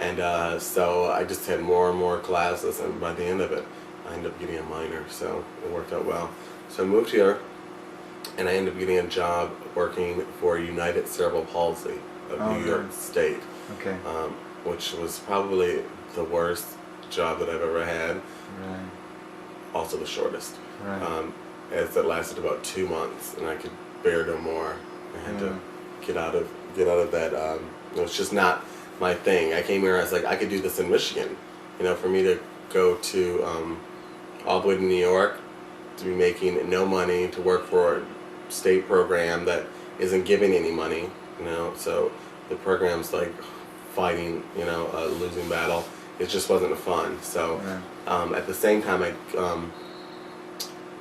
And so I just had more and more classes, and by the end of it, I ended up getting a minor, so it worked out well. So I moved here, and I ended up getting a job working for United Cerebral Palsy of New York State, Okay. which was probably the worst job that I've ever had. Right. Also the shortest. Right. As it lasted about 2 months, and I could bear no more. I had to get out of that. It's just not my thing. I came here. I was like, I could do this in Michigan. For me to go to all the way to New York, to be making no money, to work for a state program that isn't giving any money. So the program's like fighting, a losing battle. It just wasn't fun. So at the same time,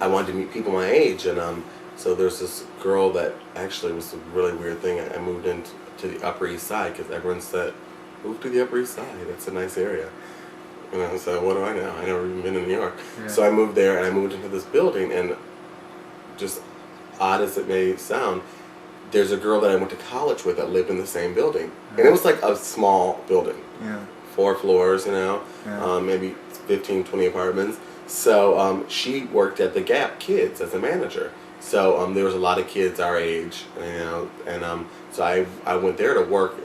I wanted to meet people my age, and so there's this girl that actually was a really weird thing. I moved into the Upper East Side because everyone said, move to the Upper East Side. It's a nice area. So what do I know? I never even been in New York. Yeah. So I moved there, and I moved into this building, and just odd as it may sound, there's a girl that I went to college with that lived in the same building. And it was like a small building. Yeah. 4 floors, Yeah. maybe 15, 20 apartments. So she worked at the Gap Kids as a manager. So there was a lot of kids our age, and so I went there to work,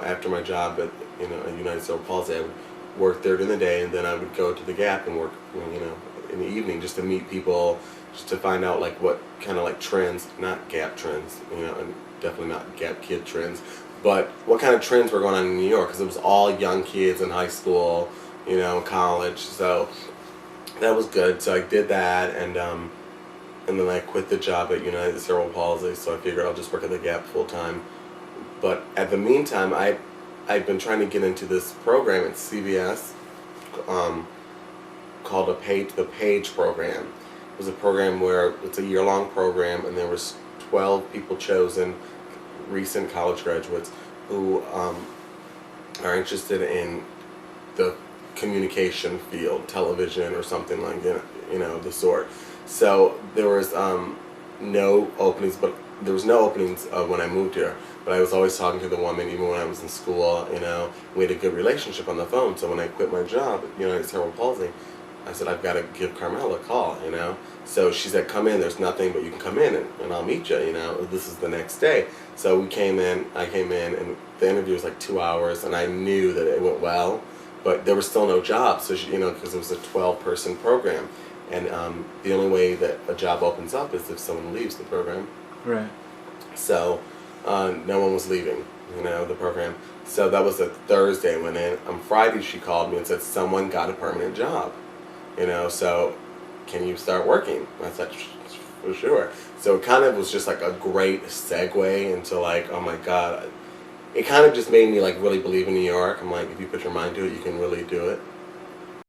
after my job at United Cerebral Palsy. I would work there during the day, and then I would go to the Gap and work, in the evening, just to meet people, just to find out like what kind of like trends, not Gap trends, and definitely not Gap Kid trends, but what kind of trends were going on in New York, because it was all young kids in high school, college. So that was good. So I did that, and then I quit the job at United Cerebral Palsy. So I figured I'll just work at the Gap full time. But at the meantime, I've been trying to get into this program at CVS called the Page program. It was a program where it's a year-long program, and there was 12 people chosen, recent college graduates, who are interested in the communication field, television or something like the sort. So there was no openings, but there was no openings when I moved here. But I was always talking to the woman, even when I was in school. We had a good relationship on the phone. So when I quit my job at United Cerebral Palsy, I said, I've got to give Carmela a call. So she said, come in. There's nothing, but you can come in, and I'll meet you. This is the next day. So I came in, and the interview was like 2 hours, and I knew that it went well, but there was still no job. So because it was a 12-person program, and the only way that a job opens up is if someone leaves the program. Right. So no one was leaving, the program. So that was a Thursday. I went in. On Friday, she called me and said, someone got a permanent job. So can you start working? I said, for sure. So it kind of was just like a great segue into like, oh my God. It kind of just made me like really believe in New York. I'm like, if you put your mind to it, you can really do it.